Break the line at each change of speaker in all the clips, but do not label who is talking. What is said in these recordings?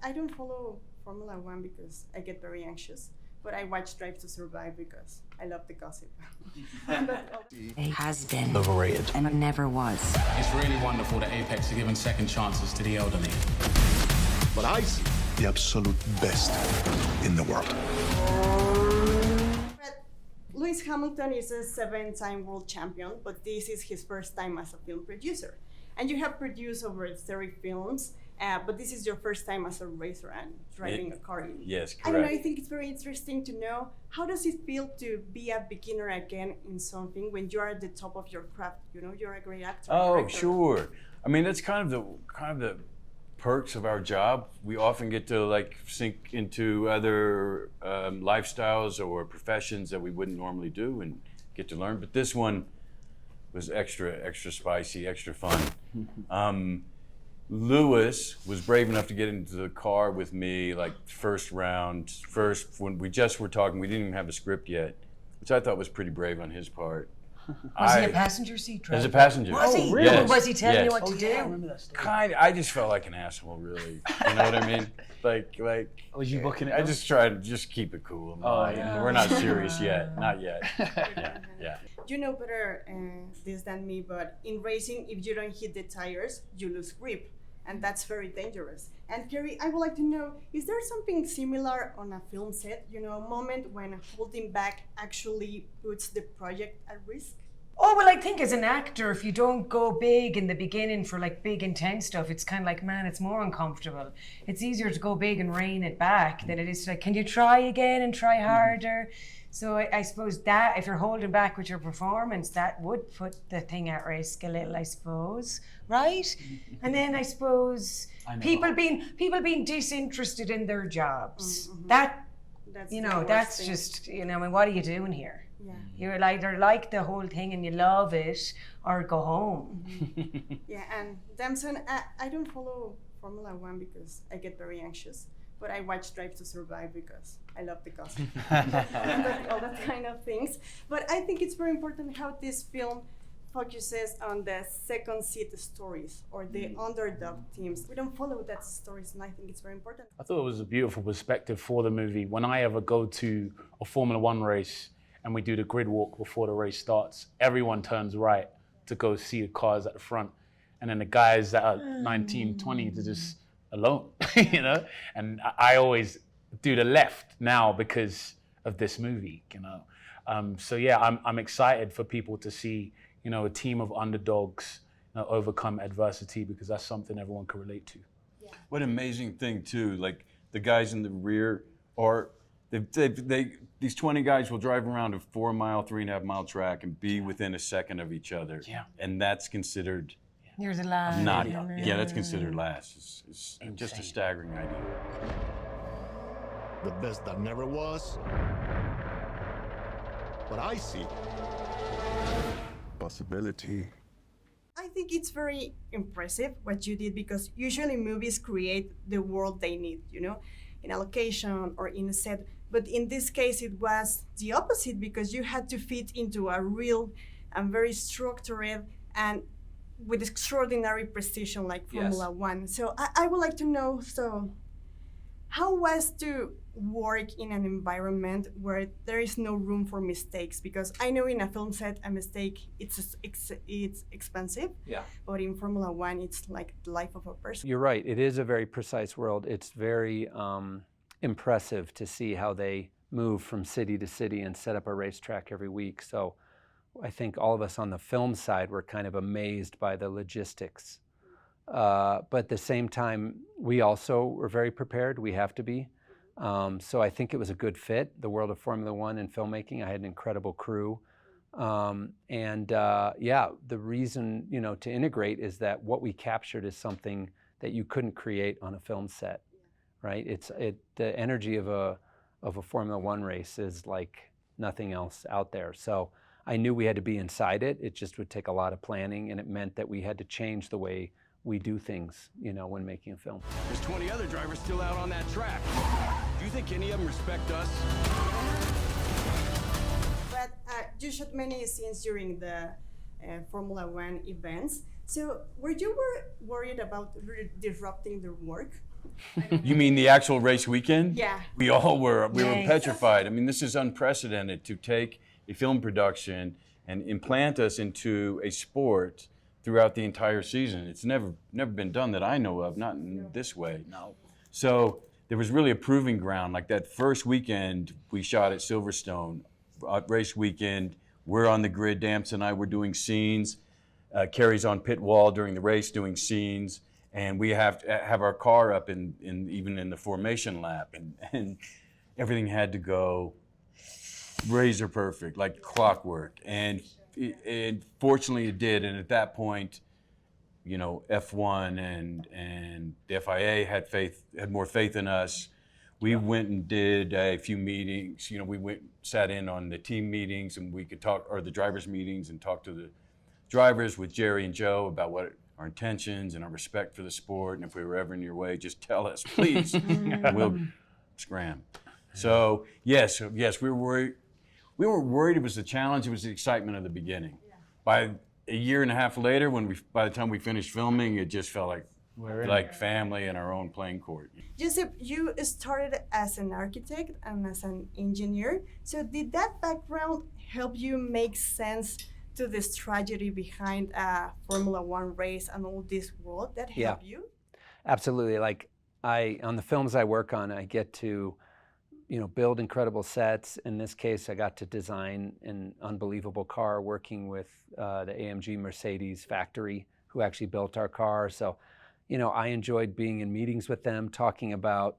I don't follow Formula One because I get very anxious, but I watch Drive to Survive because I love the gossip.
It has been
Overrated.
and never was.
It's really wonderful that Apex are giving second chances to the elderly.
But I see the absolute best in the world.
Lewis Hamilton is a 7-time world champion, but this is his first time as a film producer. And you have produced over 30 films, but this is your first time as a racer and driving a car.
Yes, correct.
I don't know, I think it's very interesting to know, how does it feel to be a beginner again in something when you are at the top of your craft? You know, you're a great actor.
Oh,
director.
sure. I mean, that's kind of the perks of our job. We often get to like sink into other lifestyles or professions that we wouldn't normally do and get to learn. But this one was extra spicy, extra fun. Lewis was brave enough to get into the car with me like first when we just were talking. We didn't even have a script yet, which I thought was pretty brave on his part.
Was he a passenger seat driver?
As a passenger.
Was he?
Really? Yes.
Was he telling you what to
I
do?
remember that story.
I just felt like an asshole, really. You know what I mean? Like.
Was you booking it?
I just tried to just keep it cool. We're not serious yet. Not yet. Yeah.
You know better this than me, but in racing, if you don't hit the tires, you lose grip. And that's very dangerous. And Kerry, I would like to know, is there something similar on a film set? You know, a moment when holding back actually puts the project at risk?
Oh, well, I think as an actor, if you don't go big in the beginning for like big intense stuff, it's kind of like, man, it's more uncomfortable. It's easier to go big and rein it back than it is to like, can you try again and try harder? So I suppose that if you're holding back with your performance, that would put the thing at risk a little, I suppose, right? And then I suppose people being disinterested in their jobs. That's just, you know, I mean, what are you doing here?
Yeah.
You're either like the whole thing and you love it, or go home.
Yeah, and Damson, I don't follow Formula One because I get very anxious. But I watch Drive to Survive because I love the gossip and all that kind of things. But I think it's very important how this film focuses on the second seat stories or the underdog teams. We don't follow that stories, and I think it's very important.
I thought it was a beautiful perspective for the movie. When I ever go to a Formula One race and we do the grid walk before the race starts, everyone turns right to go see the cars at the front. And then the guys that are 19, 20 to just alone, you know? And I always do the left now because of this movie, you know? So yeah, I'm excited for people to see, you know, a team of underdogs, you know, overcome adversity, because that's something everyone can relate to.
Yeah.
What an amazing thing too, like the guys in the rear are, these 20 guys will drive around a 3.5 mile track and be within a second of each other.
Yeah.
And that's considered
You're the last.
that's considered last. It's just a staggering idea.
The best that never was. But I see possibility.
I think it's very impressive what you did, because usually movies create the world they need, you know, in a location or in a set. But in this case, it was the opposite, because you had to fit into a real and very structured and with extraordinary precision like Formula One. So I would like to know, so how was to work in an environment where there is no room for mistakes? Because I know in a film set, a mistake, it's expensive.
Yeah.
But in Formula One, it's like the life of a person.
You're right. It is a very precise world. It's very impressive to see how they move from city to city and set up a racetrack every week. So I think all of us on the film side were kind of amazed by the logistics. But at the same time, we also were very prepared. We have to be. So I think it was a good fit, the world of Formula One and filmmaking. I had an incredible crew. The reason, you know, to integrate is that what we captured is something that you couldn't create on a film set, right? The energy of a Formula One race is like nothing else out there. So I knew we had to be inside it. It just would take a lot of planning, and it meant that we had to change the way we do things, you know, when making a film.
There's 20 other drivers still out on that track. Do you think any of them respect us?
But you shot many scenes during the Formula One events. So were you worried about disrupting their work?
You mean the actual race weekend?
Yeah.
We all were. We were
Yes.
petrified. I mean, this is unprecedented to take a film production and implant us into a sport throughout the entire season. It's never been done that I know of, not in this way. No. So there was really a proving ground. Like that first weekend we shot at Silverstone, race weekend, we're on the grid, Damson and I were doing scenes. Kerry's on pit wall during the race doing scenes. And we have to have our car up in even in the formation lap, and everything had to go razor perfect, like clockwork. And fortunately it did. And at that point, you know, F1 and the FIA had more faith in us. We went and did a few meetings. You know, we sat in on the team meetings, and we could talk, or the drivers' meetings, and talk to the drivers with Jerry and Joe about what our intentions and our respect for the sport, and if we were ever in your way, just tell us, please, and we'll scram. So yes, we were worried. We weren't worried it was the challenge, it was the excitement of the beginning. Yeah. By a year and a half later, by the time we finished filming, it just felt like family in our own playing court.
Joseph, you started as an architect and as an engineer. So did that background help you make sense to this tragedy behind a Formula One race and all this world that helped you?
Absolutely. Like on the films I work on, I get to, you know, build incredible sets. In this case, I got to design an unbelievable car working with the AMG Mercedes factory who actually built our car. So, you know, I enjoyed being in meetings with them, talking about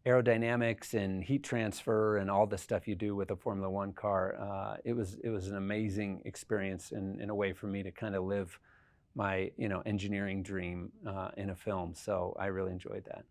aerodynamics and heat transfer and all the stuff you do with a Formula One car. It was an amazing experience in a way for me to kind of live my, you know, engineering dream in a film. So I really enjoyed that.